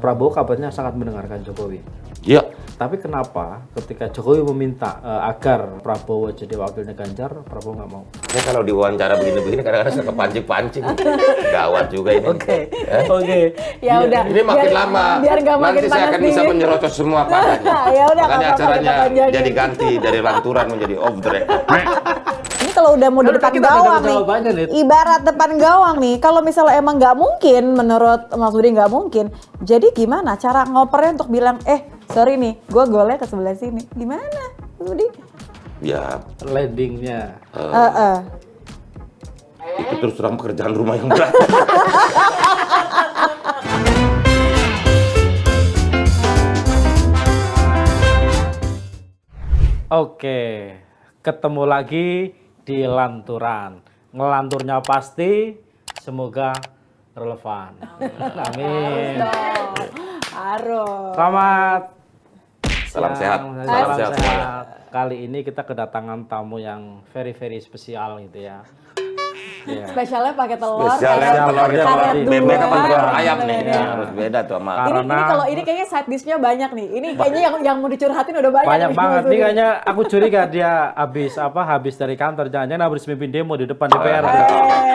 Prabowo kabarnya sangat mendengarkan Jokowi. Iya. Tapi kenapa ketika Jokowi meminta agar Prabowo jadi wakilnya Ganjar, Prabowo nggak mau? Ya kalau diwawancara begini-begini kadang-kadang suka kepancing-pancing. Gawat juga ini. Oke. Ya udah. Ini makin lama. Biar nggak makin nanti saya akan bisa menyerocos semua padanya. Ya udah. Makanya acaranya jadi ganti dari lanturan menjadi off the record. Ini kalau udah mau di depan kita gawang beda jawabannya, nih, Nit. ibarat depan gawang nih, kalau misalnya emang nggak mungkin, menurut Mas Budi nggak mungkin, jadi gimana cara ngopernya untuk bilang, sorry nih, gue golnya ke sebelah sini, gimana Mas Budi? Ya, Landingnya. itu terus terang pekerjaan rumah yang berat. Oke, ketemu lagi di Lanturan. Ngelanturnya pasti, semoga relevan. Amin. Harus. Selamat Salam sehat. Salam sehat semuanya. Kali ini kita kedatangan tamu yang very spesial gitu ya. Iya. Spesialnya pakai telur, Spesialnya telurnya karet dua. bebek apa telur ayam nih. Iya. Ya, harus beda tuh sama. Ini kalau ini kayaknya side dish-nya banyak nih. Ini kayaknya yang mau dicurhatin udah banyak. Banyak nih, banget Mas nih Budi. kayaknya aku curiga dia habis dari kantor, jangan-jangan habis mimpin demo di depan DPR.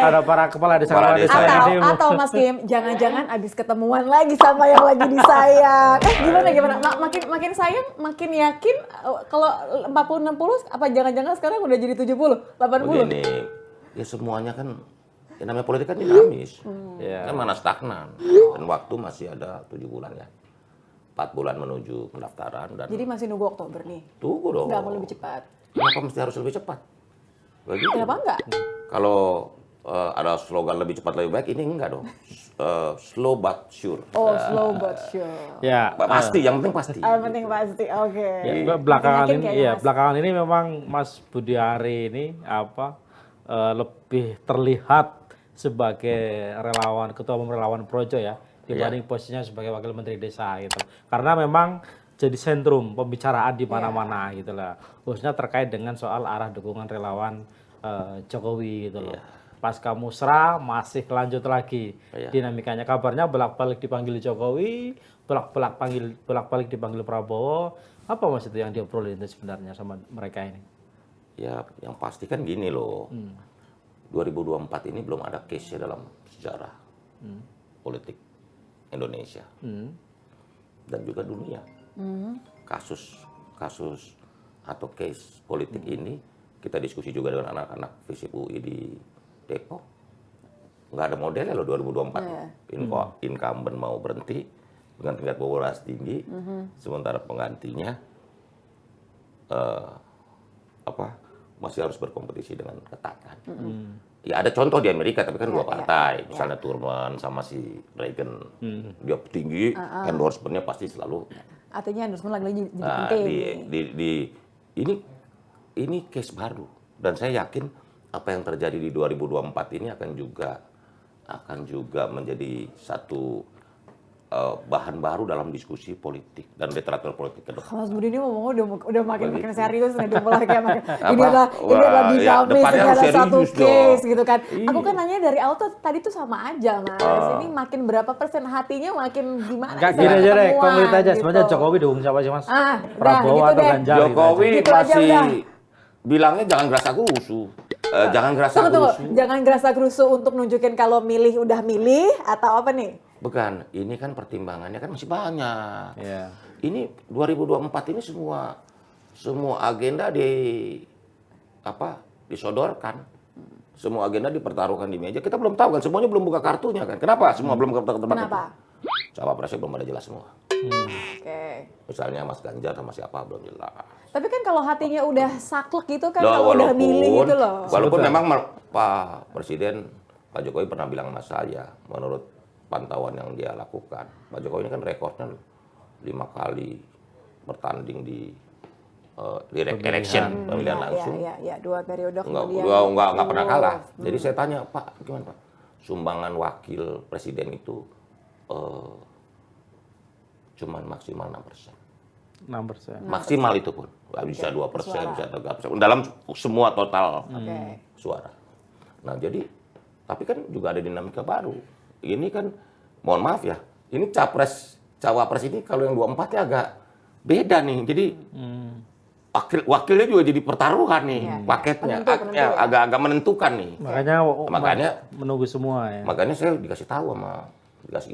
Ada para kepala desa Kepala desa yang demo. Atau Mas Kim, jangan-jangan abis ketemuan lagi sama yang lagi disayang. Gimana? Makin sayang, makin yakin kalau 40-60 apa jangan-jangan sekarang udah jadi 70, 80? Begini, ya semuanya kan, ya namanya politik kan dinamis. Iya. Kan mana stagnan. Dan waktu masih ada 7 bulan ya. 4 bulan menuju pendaftaran. Dan Jadi masih nunggu Oktober nih. tunggu dong. Nggak mau lebih cepat. Kenapa mesti harus lebih cepat? Begitu. Kenapa enggak? Kalau ada slogan lebih cepat lebih baik, ini enggak dong. Slow but sure. Oh, slow but sure. Ya, Pasti, yang penting pasti. Yang penting pasti, oke. ya, belakangan Yakin ini, kayaknya, ya Mas. belakangan ini memang Mas Budi Ari ini lebih terlihat sebagai relawan, ketua umum relawan Projo ya, dibanding posisinya sebagai wakil menteri desa gitu. Karena memang jadi sentrum pembicaraan di mana-mana gitu lah. Khususnya terkait dengan soal arah dukungan relawan Jokowi gitu loh. Pasca musra masih lanjut lagi dinamikanya. Kabarnya bolak-balik dipanggil Jokowi, bolak-balik dipanggil Prabowo. Apa Mas itu yang diobrolin itu sebenarnya sama mereka ini? Ya, yang pasti kan gini loh. 2024 ini belum ada case-nya dalam sejarah politik Indonesia dan juga dunia. Kasus atau case politik ini kita diskusi juga dengan anak-anak FISIP UI di Depok. Nggak ada modelnya loh 2024. Incumbent mau berhenti dengan tingkat popularitas tinggi, sementara penggantinya masih harus berkompetisi dengan ketat kan. Ya ada contoh di Amerika, tapi kan dua partai, misalnya Truman sama si Reagan, dia tinggi, endorsement-nya pasti selalu. Artinya endorsement lagi jadi Nah, penting. ini case baru, dan saya yakin apa yang terjadi di 2024 ini akan juga menjadi satu bahan baru dalam diskusi politik dan literatur politik ke depan. Mas Budi ini ngomongnya udah makin serius nih, udah mulai kayak makin ini Wah, adalah ya, dinamis, depannya ini harus ada satu serius case dong. gitu kan. Aku kan nanya dari awal tuh tadi tuh sama aja Mas. Ini makin berapa persen hatinya makin gimana? Enggak sih gini aja deh, ketemuan konkret aja. gitu. Sebenarnya Jokowi dukung siapa sih Mas? Prabowo gitu atau deh. Ganjar? Jokowi Gitu aja masih udah. bilangnya jangan gerasa gerusu. Jangan gerasa Tunggu, gerusu. jangan gerasa gerusu untuk nunjukin kalau milih udah milih atau apa nih? Bukan, ini kan pertimbangannya kan masih banyak. Iya. Ini 2024 ini semua agenda disodorkan. Semua agenda dipertaruhkan di meja. Kita belum tahu kan, semuanya belum buka kartunya kan. Kenapa semua belum buka kartu? Kenapa? Cawapresnya belum ada jelas semua. Oke. Misalnya Mas Ganjar sama siapa belum jelas. Tapi kan kalau hatinya udah saklek gitu kan, kalau udah milih gitu loh. Walaupun memang Pak Presiden, Pak Jokowi pernah bilang sama saya, menurut pantauan yang dia lakukan, Pak Jokowi ini kan rekornya 5 kali bertanding di election, pemilihan langsung. Iya, 2 periode kemudian. Enggak pernah kalah. Jadi saya tanya, Pak, gimana Pak? Sumbangan wakil presiden itu cuman maksimal 6%. 6%. Maksimal itu pun. Nggak bisa 2%, bisa 3%. Dalam semua total suara. Nah, jadi, tapi kan juga ada dinamika baru. Ini kan, mohon maaf ya, ini capres cawapres ini kalau yang 24 ya agak beda nih. Jadi wakilnya juga jadi pertaruhan nih paketnya. Penentu ya. Agak menentukan nih. Makanya menunggu semua ya. Makanya saya dikasih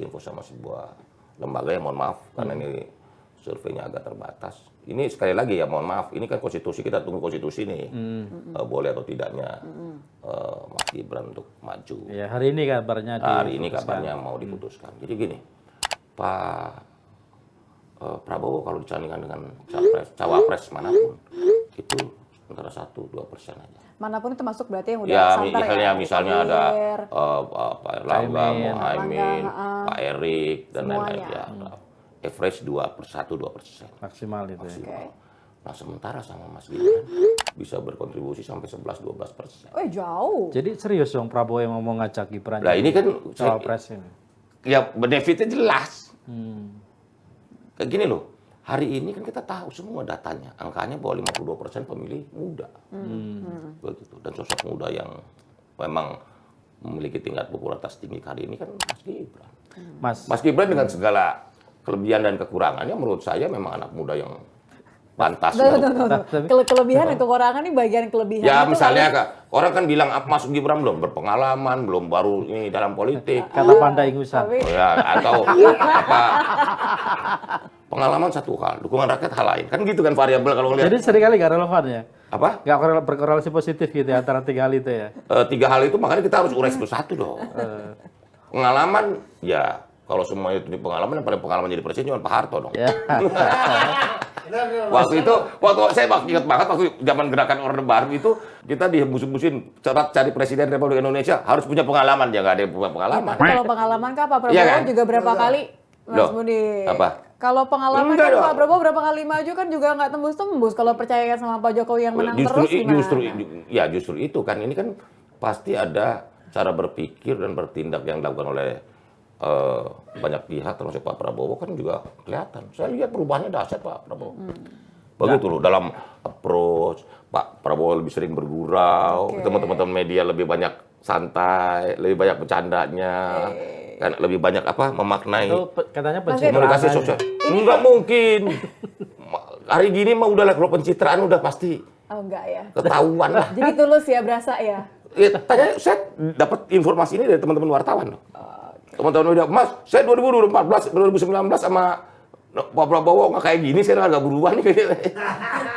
info sama sebuah lembaga yang mohon maaf karena ini surveinya agak terbatas. Ini sekali lagi ya mohon maaf, ini kan konstitusi, kita tunggu konstitusi nih. Boleh atau tidaknya Mas Gibran untuk maju. Ya, hari ini kabarnya Hari ini kabarnya mau diputuskan. Jadi gini, Pak Prabowo kalau dicandingkan dengan cawapres manapun itu antara 1-2% aja. Manapun itu masuk berarti yang udah Ya, santer misalnya ada Pak Erlangga, Caimin. Mohaimin, Pak Erik dan lain-lain ya. Semuanya. Average 2% maksimal itu ya. Oke. Nah, sementara sama Mas Gibran bisa berkontribusi sampai 11-12%. Jauh. Jadi serius dong Prabowo yang mau ngajak Gibran. Nah, ini kan cawapres ini. ya benefitnya jelas. Kayak gini loh. Hari ini kan kita tahu semua datanya, angkanya bahwa 52% pemilih muda. Begitu. Dan sosok muda yang memang memiliki tingkat popularitas tinggi hari ini kan Mas Gibran. Mas Gibran dengan segala kelebihan dan kekurangannya menurut saya memang anak muda yang pantas. Kelebihan dan kekurangan ini bagian kelebihan. Ya misalnya orang kan bilang Mas Gibran belum berpengalaman, belum baru ini dalam politik. Kata pandai ingusan. Ya, atau apa? Pengalaman satu hal, dukungan rakyat hal lain. Kan gitu kan variabel kalau lihat. Jadi seringkali nggak relevan ya? Apa? Nggak berkorelasi positif gitu ya antara 3 hal itu ya? 3 hal itu makanya kita harus urai satu-satu dong. Pengalaman, ya kalau semua itu pengalaman, yang paling pengalaman jadi presiden cuma Pak Harto dong. Ya. Waktu saya ingat banget waktu zaman gerakan Orde Baru itu kita dihembus-hembusin syarat cari presiden Republik Indonesia harus punya pengalaman, ya nggak ada yang punya pengalaman. Kalau pengalaman Kak, Pak Prabowo Iya kan? juga berapa kali, Mas Loh, Budi? apa? Kalau pengalaman Enggak kan dong. Pak Prabowo berapa kali maju kan juga nggak tembus-tembus. Kalau percaya sama Pak Jokowi yang menang terus gimana? Justru itu kan ini kan pasti ada cara berpikir dan bertindak yang dilakukan oleh banyak pihak termasuk Pak Prabowo kan juga kelihatan. Saya lihat perubahannya dahsyat Pak Prabowo. Begitu loh dalam approach Pak Prabowo lebih sering bergurau, teman-teman media lebih banyak santai, lebih banyak bercandanya, kan lebih banyak apa memaknai. Itu katanya Komunikasi pencitraan. sosial. Enggak mungkin. Hari gini mah udahlah kalau pencitraan udah pasti Oh enggak ya. ketahuan lah. Jadi tulus ya, berasa ya. Ya, tanya, saya dapat informasi ini dari teman-teman wartawan loh. Teman-teman media, Mas, saya 2014, 2019 sama Pak Prabowo nggak kayak gini, saya nggak berubah nih.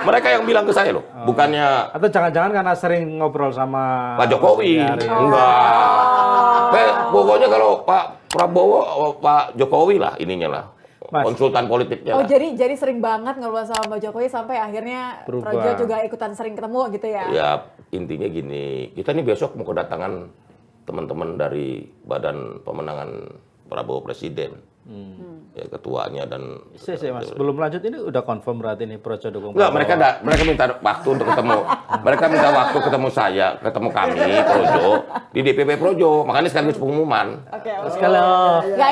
Mereka yang bilang ke saya loh, bukannya Atau jangan-jangan karena sering ngobrol sama Pak Jokowi. Enggak. Pokoknya kalau Pak Prabowo, Pak Jokowi lah ininya lah. Mas. Konsultan politiknya Oh lah. jadi sering banget ngobrol sama Pak Jokowi sampai akhirnya Berubah. Projo juga ikutan sering ketemu gitu ya. Ya intinya gini, kita nih besok mau kedatangan teman-teman dari Badan Pemenangan Prabowo Presiden, ya ketuanya dan. Mas, belum lanjut ini udah confirm berarti ini Projo dukung Enggak, Prabowo. mereka minta waktu untuk ketemu. Mereka minta waktu ketemu saya, ketemu kami Projo di DPP Projo. Makanya sekaligus pengumuman. Oke.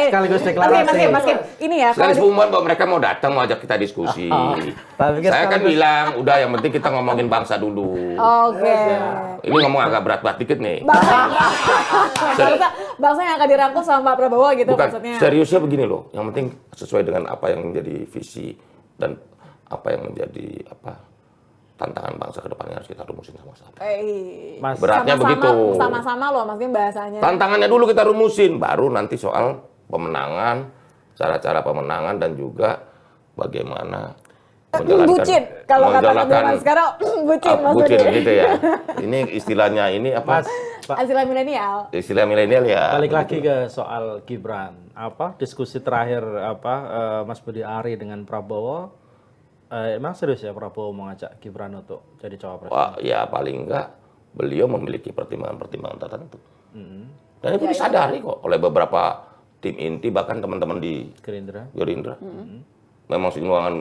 Sekaligus deklarasi. Mas Kim, ini ya. Sekaligus pengumuman bahwa mereka mau datang, mau ajak kita diskusi. Tapi Saya kan sekaligus- bilang, udah yang penting kita ngomongin bangsa dulu. Oke. Ini ngomong agak berat-berat dikit nih. Bangsa yang akan dirangkul sama Pak Prabowo gitu Bukan, maksudnya. seriusnya begini loh. Yang penting sesuai dengan apa yang menjadi visi dan apa yang menjadi tantangan bangsa ke depannya harus kita rumusin sama-sama. Mas, Beratnya begitu. Sama-sama loh, Mas Kim bahasanya. Tantangannya dulu kita rumusin, baru nanti soal pemenangan, cara-cara pemenangan dan juga bagaimana Bucin. Kalau kata teman sekarang bucin bucin maksudnya. gitu ya. Ini istilahnya ini apa? Mas, Pak, Istilah milenial. Istilah milenial ya. balik lagi ke soal Gibran. Diskusi terakhir Mas Budi Ari dengan Prabowo, emang serius ya Prabowo mengajak Gibran untuk jadi cawapres? Wah, ya paling enggak beliau memiliki pertimbangan-pertimbangan tertentu. Dan itu disadari kok oleh beberapa tim inti bahkan teman-teman di Gerindra. Memang sumbangan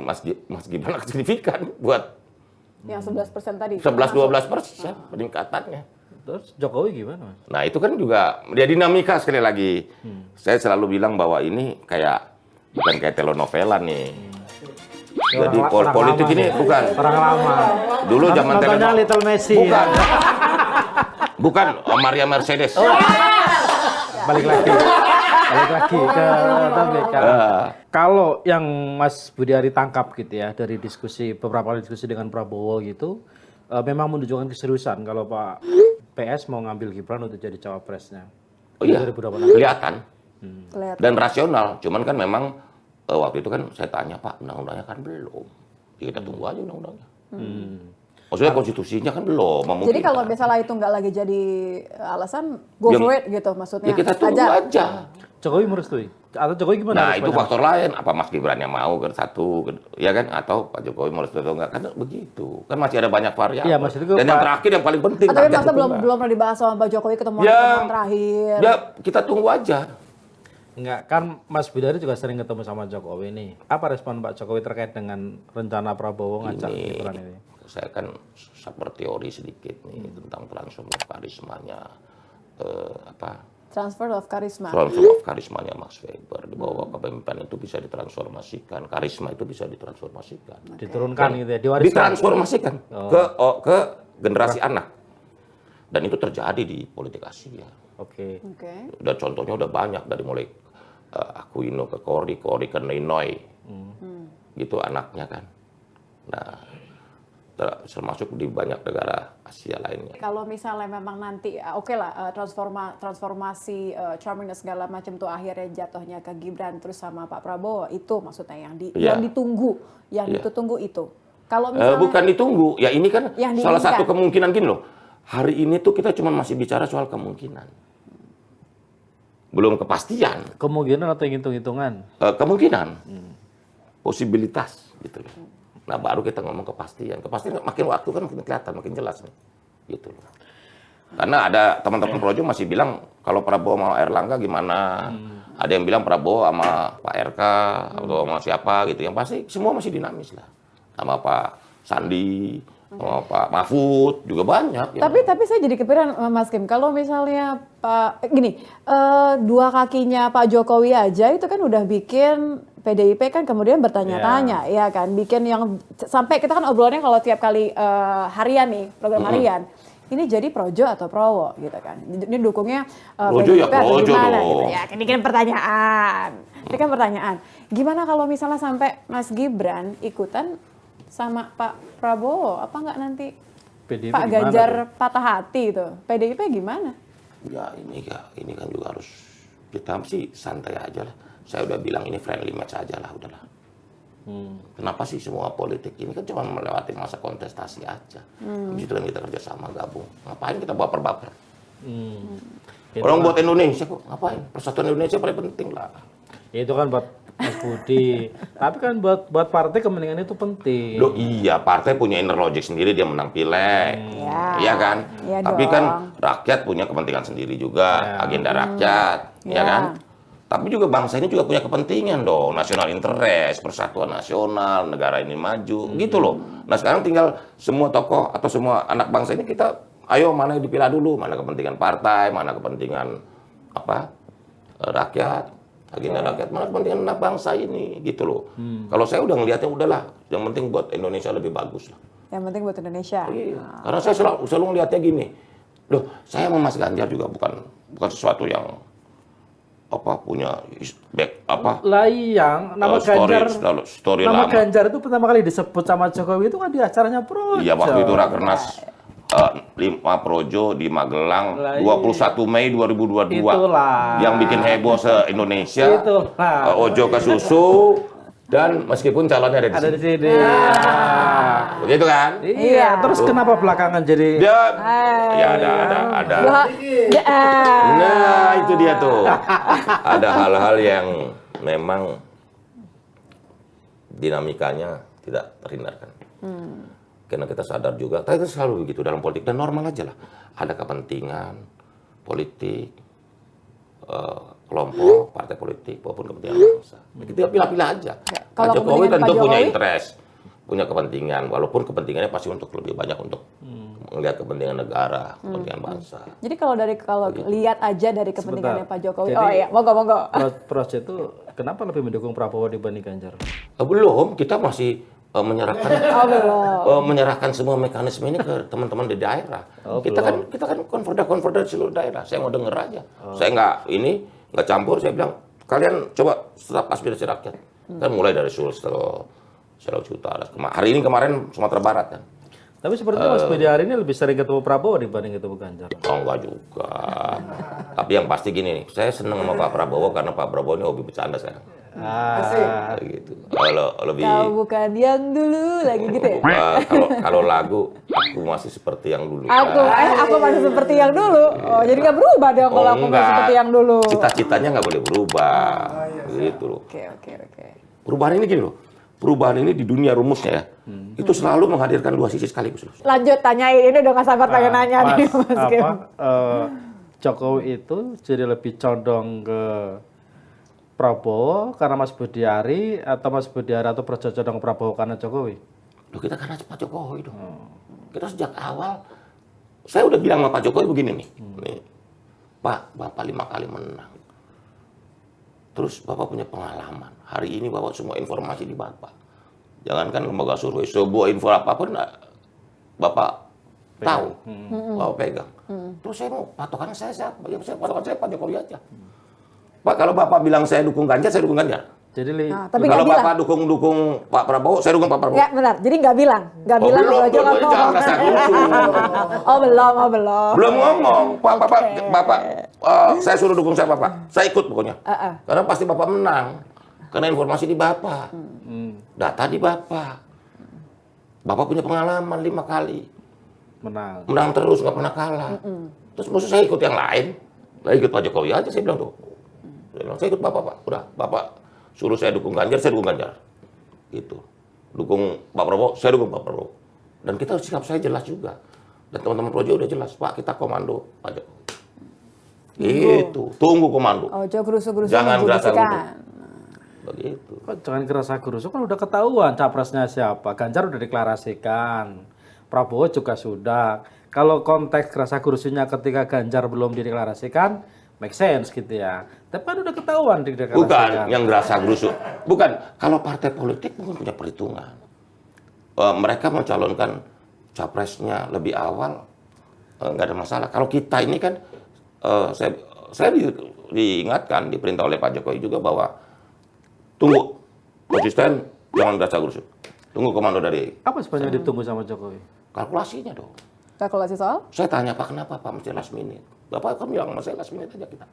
Mas Gibran signifikan buat Yang 11% tadi. 11-12% peningkatannya. Terus Jokowi gimana, Mas? Nah itu kan juga dia dinamika sekali lagi. Saya selalu bilang bahwa ini bukan kayak telenovela nih. Jadi Orang politik lama ini ya. bukan. Orang lama. Dulu zaman Nontonnya telenovela. Little Messi. Bukan. Ya. Bukan Maria Mercedes. Balik lagi ke topik. kalau yang Mas Budi Ari tangkap gitu ya dari beberapa kali diskusi dengan Prabowo gitu, memang menunjukkan keseriusan kalau Pak PS mau ngambil Gibran untuk jadi cawapresnya. Oh iya, 2026. kelihatan Kelihatan. dan rasional. Cuman kan memang waktu itu kan saya tanya, Pak, undang-undangnya kan belum. Ya, kita tunggu aja undang-undangnya. Maksudnya konstitusinya kan belum memungkinkan. Jadi kalau misalnya itu nggak lagi jadi alasan, go Ya, for it gitu maksudnya. Ya kita tunggu aja. Jokowi merestui? Atau Jokowi gimana? Nah, responnya? itu faktor lain. Apa Mas Gibran yang mau kan satu, ya kan? Atau Pak Jokowi mau atau enggak? Kan begitu. Kan masih ada banyak variabel. Iya, Mas, itu Dan yang Pak- terakhir yang paling penting. Tapi rakyat masa itu belum enggak. pernah dibahas sama Pak Jokowi ketemuan Ya, terakhir. Ya, kita tunggu aja. Enggak, kan Mas Budi Ari juga sering ketemu sama Jokowi nih. Apa respon Pak Jokowi terkait dengan rencana Prabowo ngajak Gibran ini? Saya kan berteori sedikit nih tentang transfer of karismanya Transfer of charisma. transfer of karismanya Mas Weber di bawah kepemimpinan itu bisa ditransformasikan, karisma itu bisa ditransformasikan, Diturunkan gitu ya, diwariskan. ditransformasikan ke generasi anak, dan itu terjadi di politik Asia. Oke. Oke. Dan contohnya udah banyak dari mulai Aquino ke Cory ke Ninoy, gitu anaknya kan. Nah, termasuk di banyak negara Asia lainnya. Kalau misalnya memang nanti, oke lah, transformasi charming dan segala macam tuh akhirnya jatuhnya ke Gibran terus sama Pak Prabowo, itu maksudnya yang Iya. yang ditunggu, yang Iya. ditunggu itu. Kalau misalnya Bukan ditunggu, ya ini kan Yang salah diinginkan. satu kemungkinan gini loh. Hari ini tuh kita cuma masih bicara soal kemungkinan, belum kepastian. Kemungkinan atau hitung-hitungan? Kemungkinan, posibilitas gitu loh. Nah baru kita ngomong kepastian. Kepastian makin waktu kan makin kelihatan, makin jelas nih, gitu loh. Karena ada teman-teman projo masih bilang kalau Prabowo sama Erlangga gimana. Ada yang bilang Prabowo sama Pak RK atau sama siapa gitu. Yang pasti semua masih dinamis lah. Sama Pak Sandi, sama Pak Mahfud juga banyak. Ya. Tapi saya jadi kepikiran Mas Kim, kalau misalnya dua kakinya Pak Jokowi aja itu kan udah bikin PDIP kan kemudian bertanya-tanya, ya kan, bikin yang sampai kita kan obrolannya kalau tiap kali harian nih, program harian, ini jadi projo atau prowo gitu kan, ini dukungnya Projo ya PDIP atau projo gimana dong. gitu ya, ini kan pertanyaan, gimana kalau misalnya sampai Mas Gibran ikutan sama Pak Prabowo, apa nggak nanti PDIP Pak gimana Ganjar tuh? patah hati itu, PDIP gimana? Ya ini kan juga harus kita sih santai aja lah. Saya udah bilang ini friendly match aja lah, udahlah. Kenapa sih semua politik ini kan cuma melewati masa kontestasi aja. Habis itu kan kita kerjasama gabung. Ngapain kita baper-baper? Itu Orang kan- buat Indonesia kok ngapain? Persatuan Indonesia paling penting lah. Ya itu kan buat Mas Budi. Tapi kan buat partai kepentingan itu penting. Loh iya, partai punya inner logic sendiri, dia menang pileg. Iya kan? Iya Tapi dong. kan rakyat punya kepentingan sendiri juga, agenda rakyat, ya Ya. kan? Tapi juga bangsa ini juga punya kepentingan dong, national interest, persatuan nasional, negara ini maju, gitu loh. Nah sekarang tinggal semua tokoh atau semua anak bangsa ini kita, ayo mana yang dipilah dulu, mana kepentingan partai, mana kepentingan rakyat, agenda rakyat, mana kepentingan anak bangsa ini, gitu loh. Kalau saya udah ngelihatnya udahlah, yang penting buat Indonesia lebih bagus lah. Yang penting buat Indonesia. Iya. Karena saya selalu ngelihatnya gini, loh saya sama Mas Ganjar juga bukan sesuatu yang punya Lah yang nama story nama lama. Ganjar itu pertama kali disebut sama Jokowi itu kan di acaranya Projo. Iya waktu itu Rakernas 5 Projo di Magelang Lah, iya. 21 Mei 2022. Itulah. Yang bikin heboh se-Indonesia. Itulah. Ojo ke susu dan meskipun calonnya ada Ada di di sini. sini. Begitu kan? Iya, terus kenapa belakangan jadi Dia ya ada. Nah, itu dia tuh. Ada hal-hal yang memang dinamikanya tidak terhindarkan. Karena kita sadar juga, kita selalu begitu dalam politik dan normal aja lah. Ada kepentingan politik, kelompok, partai politik, maupun kepentingan bangsa. Kita pilih-pilih aja. Pak Kalau Jokowi kepentingan tentu Pak punya Jokowi? interest, punya kepentingan, walaupun kepentingannya pasti untuk lebih banyak untuk melihat kepentingan negara, kepentingan bangsa. Jadi kalau lihat aja dari kepentingannya Sebentar. Pak Jokowi, Jadi- oh iya, monggo. Projo itu kenapa lebih mendukung Prabowo dibanding Ganjar? Belum, kita masih menyerahkan belum. menyerahkan semua mekanisme ini ke teman-teman di daerah. kita kan konfeder di seluruh daerah. Saya mau denger aja. Saya nggak campur. Saya bilang kalian coba serap aspirasi rakyat. Kan mulai dari Sulsel, Sulawesi Utara. Hari ini kemarin Sumatera Barat kan. Tapi sepertinya Mas Budi hari ini lebih sering ketemu Prabowo dibanding ketemu Ganjar. Oh enggak juga. Tapi yang pasti gini nih, saya seneng sama Pak Prabowo karena Pak Prabowo ini hobi bercanda sekarang. Gitu. Kalau lebih Kau bukan yang dulu lagi gitu ya? kalau lagu aku masih seperti yang dulu. Aku masih seperti yang dulu. Oh, jadi nggak berubah dong kalau aku masih seperti yang dulu. Cita-citanya nggak boleh berubah. Gitu loh. Oke. Perubahan ini gini loh. Perubahan ini di dunia rumusnya ya. Itu selalu menghadirkan dua sisi sekaligus. Lanjut tanyain, ini udah nggak sabar pengen nanya nih Mas Kim. Jokowi itu jadi lebih condong ke Prabowo karena Mas Budi Ari atau Mas Budi Ari atau Projo condong ke Prabowo karena Jokowi? Loh, kita karena Pak Jokowi dong. Kita sejak awal, saya udah bilang sama Pak Jokowi begini nih. Nih, Pak, Bapak 5 kali menang. Terus Bapak punya pengalaman. Hari ini Bapak semua informasi di Bapak. Jangankan lembaga survei, sebuah info apapun Bapak tahu, Bapak pegang. Terus saya mau patokan saya siapa? Ya, patokan saya Pak Jokowi aja. Pak, kalau Bapak bilang saya dukung Ganjar, saya dukung Ganjar. Jadi tapi kalau nggak Bapak dukung Pak Prabowo, saya dukung Pak Prabowo. Ya benar, jadi nggak bilang belum, kalau jangan rasa belum. Belum ngomong, Bapak, saya suruh dukung siapa Pak? Saya ikut pokoknya. Karena pasti Bapak menang. Karena informasi di Bapak, data di Bapak. Bapak punya pengalaman 5 kali. Menang terus, nggak pernah kalah. Terus maksud saya ikut yang lain? Lah ikut Pak Jokowi aja, saya bilang tuh. Saya ikut Bapak, Pak. Udah, Bapak suruh saya dukung Ganjar, saya dukung Ganjar. Gitu. Dukung Pak Prabowo, saya dukung Pak Prabowo. Dan kita sikap saya jelas juga. Dan teman-teman Projo udah jelas, Pak, kita komando Pak Jokowi. Gitu. Tunggu komando. Ojo gerusuk-gerusuk Jangan gerasa membudisikan. Begitu. kok jangan gerasa gerusuk kan udah ketahuan capresnya siapa. Ganjar udah deklarasikan. Prabowo juga sudah. Kalau konteks gerasa gerusuknya ketika Ganjar belum dideklarasikan, make sense gitu ya. Tapi kan udah ketahuan dideklarasikan. Bukan yang gerasa gerusuk. Bukan. Kalau partai politik mungkin punya perhitungan. Mereka mencalonkan capresnya lebih awal, nggak ada masalah. Kalau kita ini kan, saya diingatkan, diperintah oleh Pak Jokowi juga bahwa tunggu, konsisten, jangan gerasa gerusuk. Tunggu komando dari Apa sebenarnya ditunggu sama Jokowi? kalkulasinya dong. Kalkulasi soal? Saya tanya Pak, kenapa Pak mesti last minute? Bapak kan bilang sama saya last minute aja kita.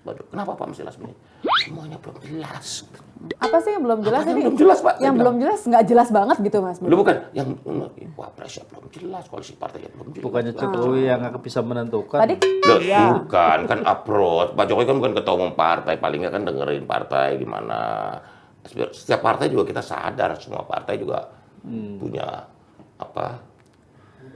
Waduh, kenapa Pak mesti last minute? Semuanya belum jelas. Apa sih yang belum jelas Apanya ini? belum jelas, Pak? Yang Saya belum jelas, nggak jelas banget gitu Mas. Lu bukan yang wapresnya belum jelas, koalisi partainya belum jelas. Bukannya Jokowi yang akan bisa menentukan. Tadi Loh, iya. bukan, kan approach. Pak Jokowi kan bukan ketua umum partai, paling nggak kan dengerin partai gimana. Setiap partai juga kita sadar, semua partai juga punya apa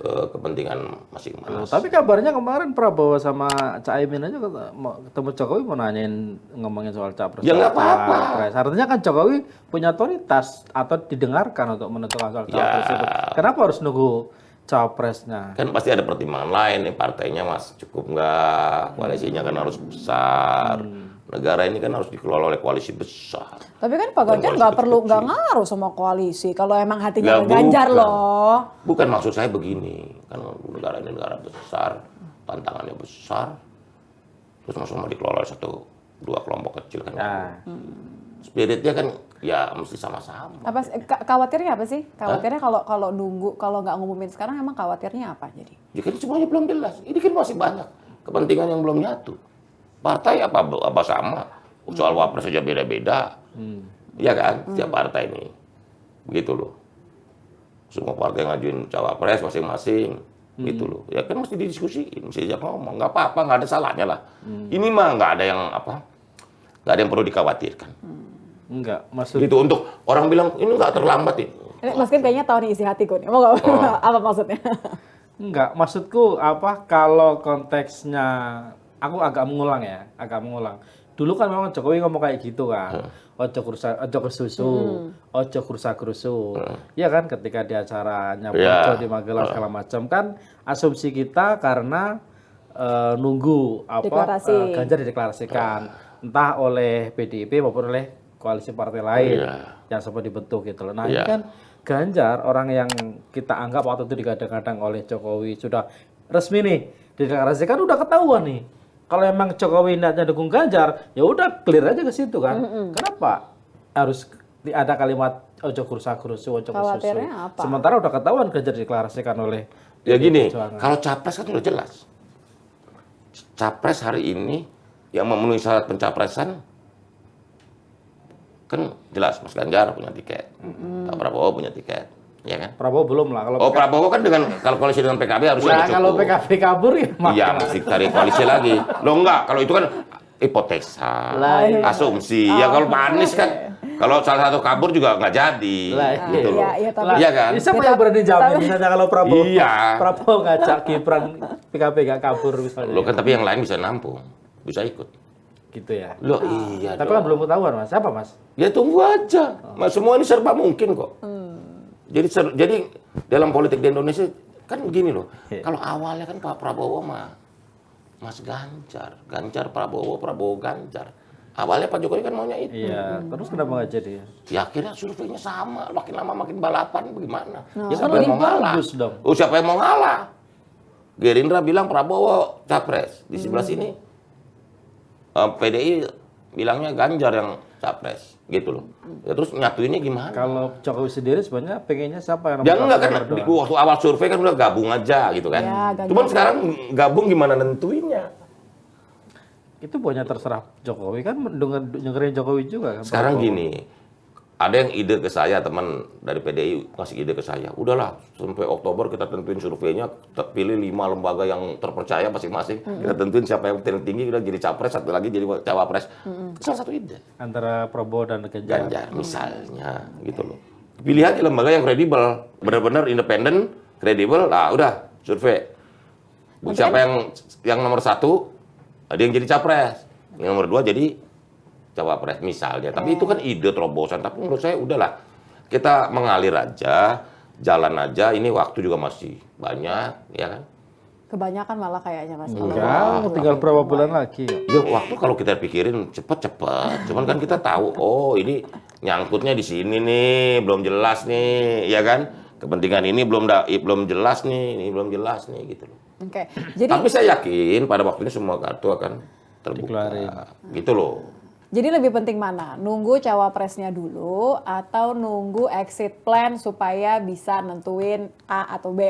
kepentingan masing-masing. Tapi kabarnya kemarin Prabowo sama Caimin aja ketemu Jokowi mau nanyain ngomongin soal capres. Ya nggak apa-apa. Capres. Artinya kan Jokowi punya otoritas atau didengarkan untuk menentukan soal capres itu. Kenapa harus nunggu capresnya? Kan pasti ada pertimbangan lain nih, partainya Mas cukup nggak, koalisinya kan harus besar. Negara ini kan harus dikelola oleh koalisi besar. Tapi kan Pak Ganjar nggak perlu, nggak ngaruh sama koalisi. Kalau emang hatinya Ya, ke Ganjar bukan. loh. Bukan, maksud saya begini, kan negara ini negara besar, tantangannya besar, terus mau dikelola oleh 1-2 kelompok kecil kan. Spiritnya kan ya mesti sama-sama. Apa khawatirnya apa sih? Khawatirnya kalau nunggu, kalau nggak ngumumin sekarang emang khawatirnya apa jadi? Ya kan semuanya belum jelas. Ini kan masih banyak kepentingan yang belum nyatu. Partai apa sama. Soal wapres saja beda-beda. Iya kan? Setiap partai ini. Begitu loh. Semua partai ngajuin cawapres masing-masing. Gitu loh. Ya kan mesti didiskusiin, mesti diajak ngomong. Nggak apa-apa, nggak ada salahnya lah. Ini mah nggak ada yang apa, nggak ada yang perlu dikhawatirkan. Enggak, maksud Gitu, untuk orang bilang ini nggak terlambat ini. Ini Mas Kim kayaknya tahu nih isi hatiku nih. Mau nggak? Apa maksudnya? enggak, maksudku apa kalau konteksnya aku agak mengulang. Dulu kan memang Jokowi ngomong kayak gitu kan. Ojo gerusa-gerusu. Iya kan ketika di acaranya Projo di Magelang segala macam kan asumsi kita karena nunggu Deklarasi. Ganjar dideklarasikan entah oleh PDIP maupun oleh koalisi partai lain yang sempat dibentuk gitu loh. Nah, ini kan Ganjar orang yang kita anggap waktu itu digadang-gadang oleh Jokowi sudah resmi nih dideklarasikan, udah ketahuan nih. Kalau emang Jokowi niatnya dukung Ganjar, ya udah clear aja ke situ kan. Kenapa harus ada kalimat ojo kursa-kursu, ojo kursusu. Khawatirnya apa? Sementara udah ketahuan Ganjar dideklarasikan oleh Ya gini, Perjuangan. kalau capres kan udah jelas. Capres hari ini yang memenuhi syarat pencapresan kan jelas Mas Ganjar punya tiket, Pak Prabowo punya tiket, ya kan? Prabowo belum lah. Kalau Oh Prabowo kan kalau koalisi dengan PKB harusnya Nah, udah cukup. kalau PKB kabur ya Iya mesti cari koalisi lagi. Loh enggak, kalau itu kan hipotesa, Lah, iya. asumsi. Ya kalau Pak Anies kan, kalau salah satu kabur juga nggak jadi, Lah, gitu loh. iya, tapi- Lah, Iya kan? Siapa Ya, yang berani jamin misalnya kalau Prabowo Iya. Prabowo ngajak Gibran PKB gak kabur misalnya. Loh kan tapi yang lain bisa nampung, bisa ikut. Gitu ya. Loh iya Tapi dong. kan belum ketahuan Mas. Siapa Mas? Ya tunggu aja. Mas, semua ini serba mungkin kok. Jadi dalam politik di Indonesia kan begini loh. Iya. Kalau awalnya kan Pak Prabowo mah Mas Ganjar, Ganjar Prabowo, Prabowo Ganjar. Awalnya Pak Jokowi kan maunya itu. Iya, terus kenapa nggak jadi? Ya akhirnya surveinya sama, makin lama makin balapan bagaimana? Ya kan siapa yang lebih mau ngalah? bagus dong. Oh siapa yang mau ngalah? Gerindra bilang Prabowo capres. Di sebelah sini PDI bilangnya Ganjar yang capres, gitu loh. Ya, terus nyatuinnya gimana? Kalau Jokowi sendiri sebenarnya pengennya siapa yang Ya nomor enggak satu, kan nomor dua? waktu awal survei kan udah gabung aja gitu kan. Ya, Ganjar. Cuman sekarang gabung gimana nentuinnya? Itu pokoknya terserah Jokowi kan dengerin Jokowi juga kan. Sekarang Prabowo. gini, ada yang ide ke saya, teman dari PDI ngasih ide ke saya. Udahlah, sampai Oktober kita tentuin surveinya, kita pilih 5 lembaga yang terpercaya masing-masing. Kita tentuin siapa yang tinggi, kita jadi capres, satu lagi jadi cawapres. Itu salah satu ide. Antara Prabowo dan Ganjar. Ganjar misalnya, gitu loh. Pilih aja lembaga yang kredibel, benar-benar independen, kredibel. Nah, udah survei. Siapa yang nomor 1, ada yang jadi capres. Yang nomor 2 jadi cawapres misalnya. Tapi itu kan ide terobosan. Tapi menurut saya udahlah, kita mengalir aja, jalan aja. Ini waktu juga masih banyak, ya kan? Kebanyakan malah kayaknya Mas. Ya, tinggal berapa bulan lagi. Ya waktu kalau kita pikirin cepet-cepet. Cuman kan kita tahu, oh ini nyangkutnya di sini nih, belum jelas nih, ya kan? Kepentingan ini belum jelas nih, ini belum jelas nih, gitu loh. Oke. Jadi Tapi saya yakin pada waktunya semua kartu akan terbuka, Dikeluarin. gitu loh. Jadi lebih penting mana? Nunggu cawapresnya dulu atau nunggu exit plan supaya bisa nentuin A atau B?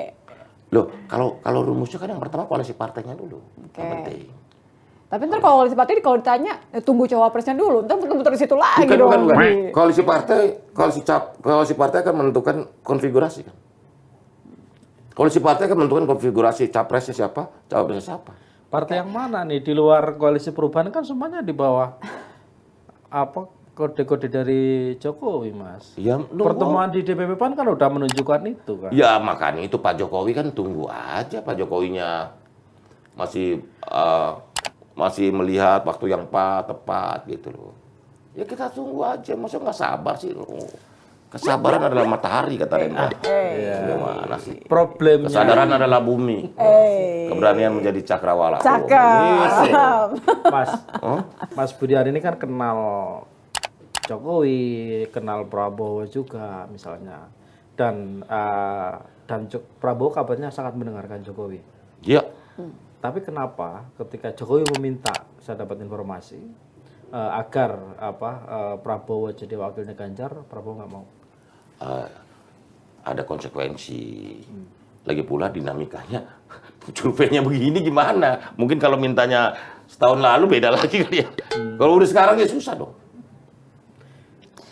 Loh, kalau rumusnya kan yang pertama koalisi partainya dulu. Oke. Yang penting. Tapi ntar kalau koalisi partai kalau ditanya tunggu cawapresnya dulu, ntar betul-betul di situ lagi Bukan, dong. bukan. Koalisi partai akan menentukan konfigurasi kan. Koalisi partai akan menentukan konfigurasi capresnya siapa, cawapresnya siapa. Partai yang mana nih di luar koalisi perubahan kan semuanya di bawah apa kode-kode dari Jokowi, Mas. Ya, Pertemuan di DPP PAN kan udah menunjukkan itu kan. Ya makanya itu Pak Jokowi kan tunggu aja Pak Jokowinya masih melihat waktu yang tepat gitu loh. Ya kita tunggu aja, masa nggak sabar sih loh. Kesabaran adalah matahari kata Rendra. Gimana sih? Problemnya Kesadaran adalah bumi. Keberanian menjadi cakrawala. Cakep. Mas, Mas Budiar ini kan kenal Jokowi, kenal Prabowo juga misalnya, dan Prabowo kabarnya sangat mendengarkan Jokowi. Iya. Tapi kenapa ketika Jokowi meminta, saya dapat informasi agar Prabowo jadi wakilnya Ganjar, Prabowo nggak mau. Ada konsekuensi. Lagi pula dinamikanya, surveinya begini gimana? Mungkin kalau mintanya setahun lalu beda lagi kali ya. Kalau udah sekarang ya susah dong.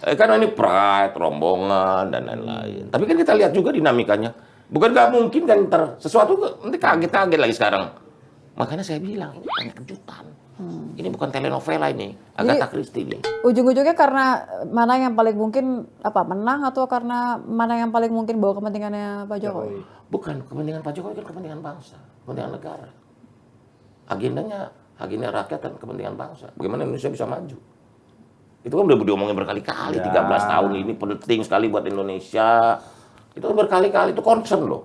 Karena ini pride, rombongan, dan lain-lain. Tapi kan kita lihat juga dinamikanya. Bukan nggak mungkin kan sesuatu nanti kaget-kaget lagi sekarang. Makanya saya bilang, ini kejutan. Ini bukan telenovela ini, Agatha Christie ini. Ujung-ujungnya karena mana yang paling mungkin menang atau karena mana yang paling mungkin bawa kepentingannya Pak Jokowi? Bukan, kepentingan Pak Jokowi kan kepentingan bangsa, kepentingan negara. Agendanya agenda rakyat dan kepentingan bangsa. Bagaimana Indonesia bisa maju? Itu kan udah diomongin berkali-kali, 13 tahun ini penting sekali buat Indonesia. Itu kan berkali-kali, itu concern loh.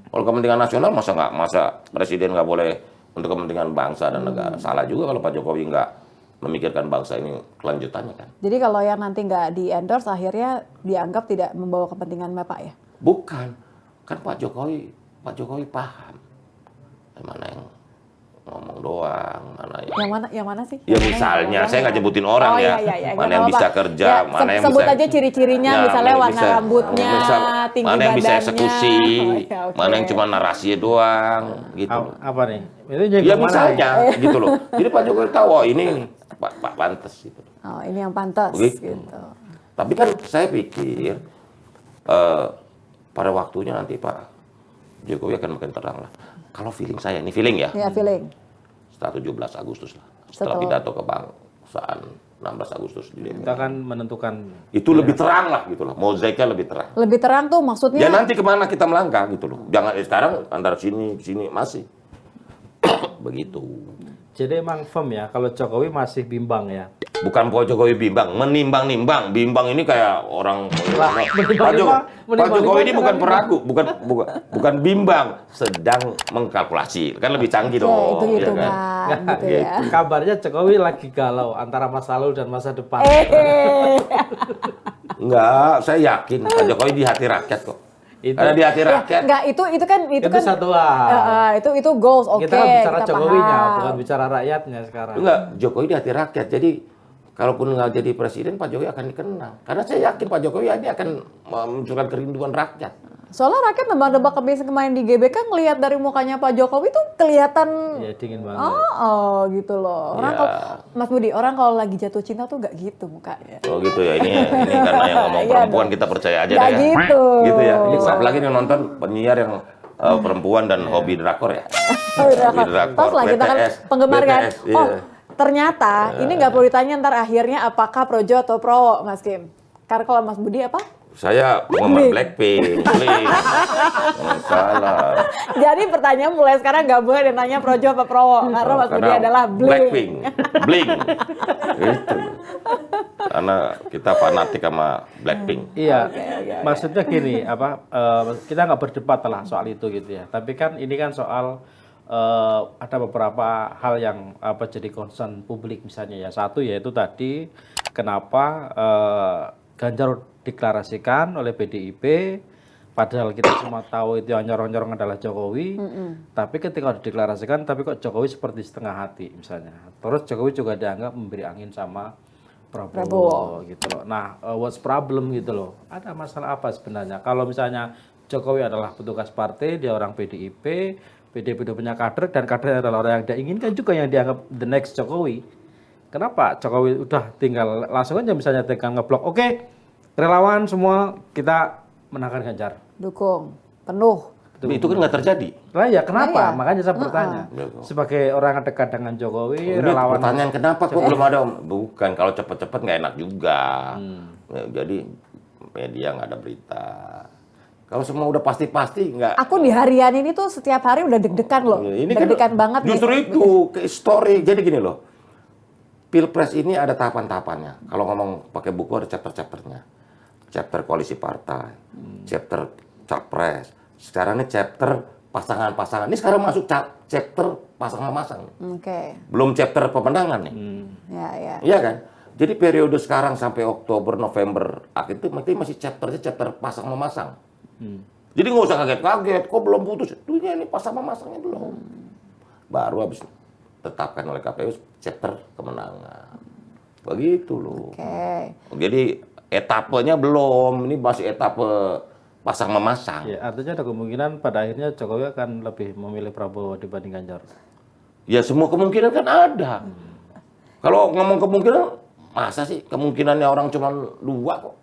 Kalau kepentingan nasional masa presiden nggak boleh untuk kepentingan bangsa dan negara. Salah juga kalau Pak Jokowi nggak memikirkan bangsa ini kelanjutannya kan. Jadi kalau yang nanti nggak di-endorse akhirnya dianggap tidak membawa kepentingan Bapak ya? Bukan, kan Pak Jokowi paham mana yang ngomong doang, mana ya. Yang mana sih? Ya Yang mana misalnya, yang saya nggak ngomong? nyebutin orang Oh, ya. iya, iya. Mana Nggak yang bisa apa-apa. kerja, Ya, mana yang sebut bisa... aja ciri-cirinya, Ya, misalnya mana warna bisa- rambutnya, mana tinggi yang badannya. bisa eksekusi, Oh, iya, oke. mana yang cuma narasi doang, gitu. Apa nih? Itu Ya nyinggung mana misalnya, nih? gitu loh. Jadi Pak Jokowi tahu, oh ini Pak pantes gitu. Oh, ini yang pantas Begitu. gitu. Tapi kan saya pikir pada waktunya nanti Pak Jokowi akan makin terang lah. Kalau feeling saya, ini feeling ya, Ya, feeling. setelah 17 Agustus lah. Setelah Setelah- pidato kebangsaan 16 Agustus di Kita DPR. akan menentukan Itu lebih terang lah gitu lah, mozaiknya lebih terang. Lebih terang tuh maksudnya Ya nanti kemana kita melangkah gitu loh. Jangan sekarang antara sini sini masih begitu. jadi emang firm ya kalau Jokowi masih bimbang ya. Bukan Pak Jokowi bimbang, menimbang-nimbang. Bimbang ini kayak orang Pak Jokowi ini bukan peragu, bukan bimbang, sedang mengkalkulasi. Kan lebih canggih Oke, dong. itu ya hitungan kan? gitu ya. Kabarnya Jokowi lagi galau antara masa lalu dan masa depan. Enggak, saya yakin Pak Jokowi di hati rakyat kok. Itu- Karena di hati Ya, rakyat. enggak itu kan Itu kan satu hal. itu goals, oke. Kita kan bicara kita Jokowinya, paham. bukan bicara rakyatnya sekarang. Enggak, Jokowi di hati rakyat. Jadi kalaupun nggak jadi presiden, Pak Jokowi akan dikenal. Karena saya yakin Pak Jokowi ini akan memunculkan kerinduan rakyat. Soalnya rakyat nebak-nebak kemarin di GBK ngelihat dari mukanya Pak Jokowi tuh kelihatan Ya dingin banget. gitu loh. Orang Ya. kalau Mas Budi, orang kalau lagi jatuh cinta tuh nggak gitu mukanya. Oh gitu ya, ini karena yang ngomong Iya perempuan dong. kita percaya aja Nggak deh ya. gitu. Gitu ya. Ini apalagi yang nonton penyiar yang perempuan dan hobi drakor ya. Hobi drakor, Pas lah kita kan BTS, penggemar kan. BTS, iya. Oh, ternyata ini nggak perlu ditanya ntar akhirnya apakah Projo atau Prowo, Mas Kim. Karena kalau Mas Budi apa? Saya penggemar Blackpink, please. Jangan salah. Jadi pertanyaan mulai sekarang nggak boleh ada nanya Projo apa Prowo karena Mas Budi Karena adalah Blackpink, Blink. Gitu. Karena kita fanatik sama Blackpink. Iya, maksudnya gini, kita nggak berdebat lah soal itu gitu ya. Tapi kan ini kan soal ada beberapa hal yang jadi concern publik misalnya ya. Satu yaitu tadi kenapa Ganjar deklarasikan oleh PDIP, padahal kita semua tahu itu yang nyorong-nyorong adalah Jokowi. Tapi ketika dideklarasikan, tapi kok Jokowi seperti setengah hati misalnya. Terus Jokowi juga dianggap memberi angin sama Prabowo gitu loh. Nah, what's problem gitu loh. Ada masalah apa sebenarnya? Kalau misalnya Jokowi adalah petugas partai, dia orang PDIP udah punya kader, dan kadernya adalah orang yang dia inginkan juga yang dianggap the next Jokowi. Kenapa Jokowi udah tinggal langsung aja misalnya tinggal ngeblok, oke, relawan semua kita menangkan Ganjar. dukung penuh. Tapi itu kan nggak terjadi. Lah ya kenapa? Iya. Makanya saya bertanya. Sebagai orang yang dekat dengan Jokowi, Ini relawan pertanyaan kenapa kok belum ada? Bukan, kalau cepet-cepet nggak enak juga. Ya, jadi media nggak ada berita. Kalau semua udah pasti-pasti nggak. Aku di harian ini tuh setiap hari udah deg-degan loh. Ini kan Deg-degan banget justru nih. itu ke story. Jadi gini loh, Pilpres ini ada tahapan-tahapannya. Kalau ngomong pakai buku ada chapter-chapternya. Chapter koalisi partai, chapter capres. Sekarang ini chapter pasangan-pasangan. Ini sekarang masuk chapter pasangan-pasang. Oke. Belum chapter pemenangan nih. Ya. Iya kan? Jadi periode sekarang sampai Oktober, November, akhir itu masih chapter pasang-memasang. Jadi nggak usah kaget-kaget, kok belum putus. Dunia ini pasang-memasangnya belum. Baru habis tetapkan oleh KPU chapter kemenangan. Begitu loh. Oke. Jadi etapenya belum, ini masih etape pasang-memasang. ya, artinya ada kemungkinan pada akhirnya Jokowi akan lebih memilih Prabowo dibanding Ganjar. Ya semua kemungkinan kan ada. Kalau ngomong kemungkinan, masa sih kemungkinannya orang cuma 2 kok.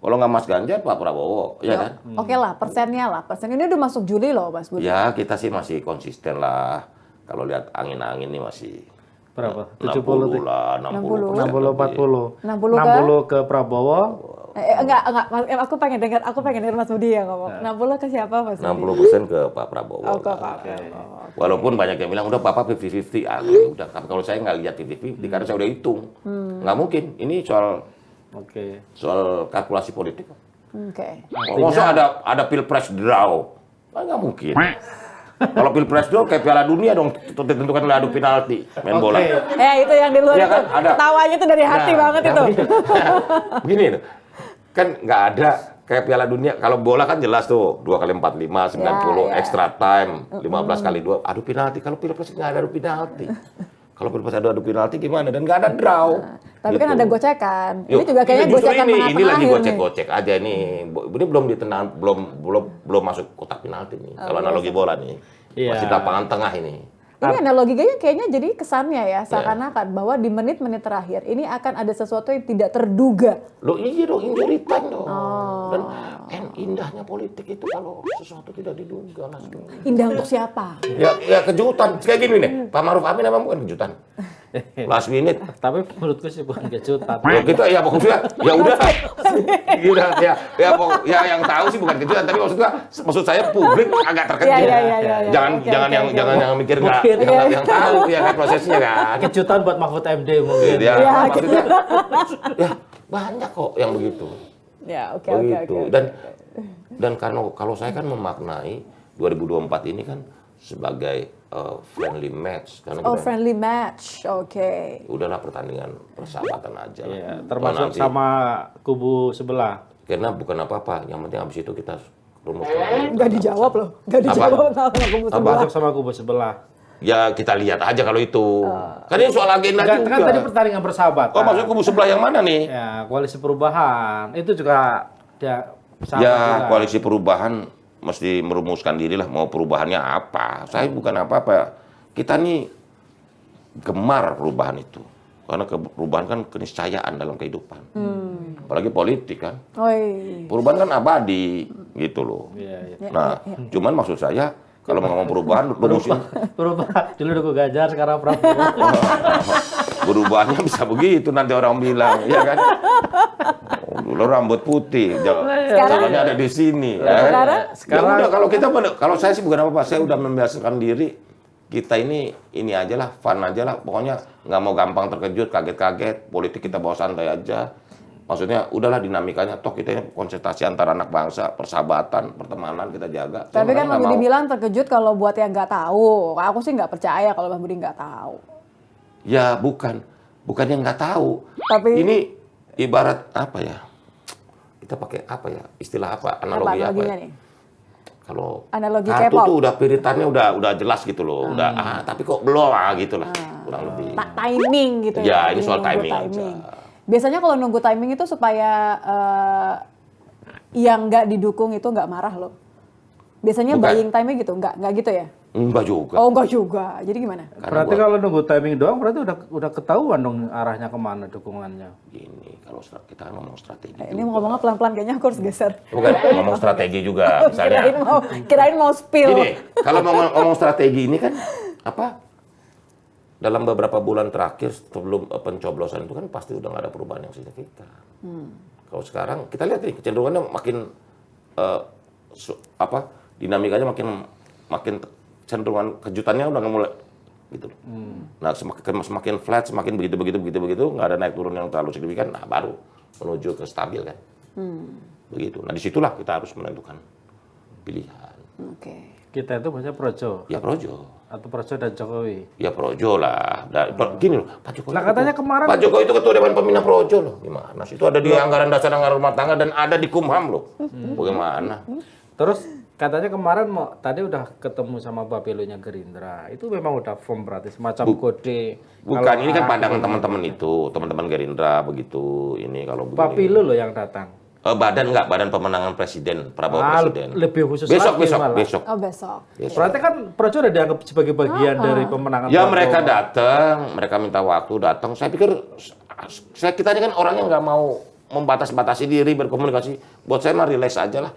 Kalau nggak Mas Ganjar, Pak Prabowo, ya kan? Oke lah, persennya lah. Persen ini udah masuk Juli loh, Mas Budi. Ya kita sih masih konsisten lah. Kalau lihat angin-angin ini masih Berapa? 70 lah, 60. 60 40. 60 ke Prabowo, Enggak. Aku pengen dengar Mas Budi yang ngomong. 60 ke siapa, Mas Budi? 60% ke Pak Prabowo. Oh, ke Pak Oke. Prabowo. Walaupun banyak yang bilang udah Bapak 50-50. Ah, udah. Tapi kalau saya nggak lihat 50-50 karena saya udah hitung. Nggak mungkin. Ini oke. soal kalkulasi politik. Oke. Masa ada pilpres draw? Nggak mungkin. Kalau pilpres draw kayak Piala Dunia dong, ditentukan oleh adu penalti main bola. Itu yang di luar Iya itu. kan, ada. Ketawanya tuh dari hati Nah, banget itu. Begini, kan nggak ada kayak Piala Dunia, kalau bola kan jelas tuh 2x45, 90, Ya. extra time, 15x2, adu penalti. Kalau Pilpres nggak ada adu penalti. Kalau Pilpres ada adu penalti gimana? Dan nggak ada draw. Tapi kan Gitu. ada gocekan. Ini Yuk, juga kayaknya justru gocekan ini tengah lagi akhir nih. gocek-gocek aja nih. Ini belum ditenang, belum masuk kotak penalti nih. Kalau analogi bola nih, Iya. masih lapangan tengah ini. Ini analoginya kayaknya jadi kesannya ya, seakan-akan bahwa di menit-menit terakhir ini akan ada sesuatu yang tidak terduga. Loh iya dong, injury time dong. Oh. Dan indahnya politik itu kalau sesuatu tidak diduga langsung. Indah untuk siapa? Ya kejutan. Kayak gini nih, Pak Maruf Amin emang bukan kejutan. Last minute. Tapi menurutku sih bukan kejutan. Ya kita ya maksudnya ya udah. Ya yang tahu sih bukan kejutan, tapi maksud saya publik agak terkejut. Ya. Jangan Oke, jangan oke, yang oke. jangan yang mikir nggak Mungkin. yang tahu ya kan prosesnya kan. Kejutan buat Mahfud MD mungkin. Ya, Ya, maksudnya ya banyak kok yang begitu. Ya, oke. Begitu. Dan karena kalau saya kan memaknai 2024 ini kan sebagai friendly match karena Oh, kita friendly match. Oke. udahlah pertandingan persahabatan aja lah. Iya, Toh termasuk nanti- sama kubu sebelah. karena bukan apa-apa, yang penting habis itu kita rumuskan. Nggak dijawab loh. Nggak dijawab sama kubu sebelah. Termasuk sama kubu sebelah. Ya kita lihat aja kalau itu. Kan ini soal agenda Kan, juga. kan tadi pertandingan bersahabatan. Oh maksudnya kubu sebelah yang mana nih? Ya, koalisi perubahan. Itu juga dia sama Ya juga. koalisi perubahan mesti merumuskan diri lah mau perubahannya apa. Saya bukan apa-apa. Kita nih gemar perubahan itu. Karena perubahan kan keniscayaan dalam kehidupan. Apalagi politik kan. Oi. Perubahan kan abadi gitu loh. Iya, iya. Nah, cuman maksud saya kalau mau ngomong perubahan, rumusin Berubah dulu Duku Gajar, sekarang Prabowo. perubahannya bisa begitu nanti orang bilang, ya kan? Oh, dulu rambut putih, jalannya ada di sini. Sekarang? Ya udah kalau saya sih bukan apa-apa, saya udah membiasakan diri. Kita ini aja lah, fun aja lah. Pokoknya nggak mau gampang terkejut, kaget-kaget. Politik kita bawa santai aja. Maksudnya udahlah dinamikanya. Toh kita ini konsentrasi antara anak bangsa, persahabatan, pertemanan kita jaga. Saya Tapi kan makanya Bang nggak Budi mau. bilang terkejut kalau buat yang nggak tahu. Aku sih nggak percaya kalau Bang Budi nggak tahu. Ya bukan yang nggak tahu. Tapi- Ini ibarat apa ya? Kita pakai apa ya? Istilah apa? Analogi apa? analoginya Ya? nih? Kalau Analogi kartu K-pop. tuh udah piritannya udah jelas gitu loh. Udah tapi kok belum gitu lah. Kurang lebih. Timing gitu ya. Ya, ini Jadi soal nunggu timing aja. Biasanya kalau nunggu timing itu supaya yang nggak didukung itu nggak marah loh. Biasanya Bukan. buying timing gitu, nggak gitu ya? Enggak juga. Oh nggak juga. Jadi gimana? Berarti kalau nunggu timing doang, berarti udah ketahuan dong arahnya kemana dukungannya. Gini, kalau kita kan ngomong strategi. Ini mau ngomongnya pelan-pelan kayaknya aku harus geser. Bukan ngomong strategi juga misalnya. Kirain mau spill. Gini, kalau mau ngomong strategi ini kan apa? Dalam beberapa bulan terakhir sebelum pencoblosan itu kan pasti udah nggak ada perubahan yang signifikan. Kalau sekarang kita lihat nih kecenderungannya makin dinamikanya makin cenderungan kejutannya udah mulai gitu loh. Nah semakin flat, semakin begitu nggak ada naik turun yang terlalu signifikan, nah baru menuju ke stabil kan. Begitu. Nah disitulah kita harus menentukan pilihan. Oke. Kita itu maksudnya Projo Ya Projo. atau Projo dan Jokowi. Ya Projo lah. Gini loh, Pak Jokowi. Lah katanya kemarin Pak Jokowi itu ketua Dewan Pembina Projo loh. Gimana sih? Itu ada di anggaran dasar anggaran rumah tangga dan ada di Kumham loh. Bagaimana? terus katanya kemarin tadi udah ketemu sama Bapelunya Gerindra. Itu memang udah firm berarti semacam kode. Bukan, Kalau ini kan pandangan teman-teman itu, teman-teman Gerindra begitu. Ini kalau begini. Bapilu loh yang datang. Badan pemenangan presiden, Prabowo presiden. Lebih khusus Besok, lagi malah. besok. Oh besok. Berarti kan Projo udah dianggap sebagai bagian dari pemenangan. Ya Prabowo. mereka datang, mereka minta waktu datang. Saya pikir kita ini kan orang yang nggak mau membatas-batasi diri berkomunikasi. Buat saya mah relax aja lah.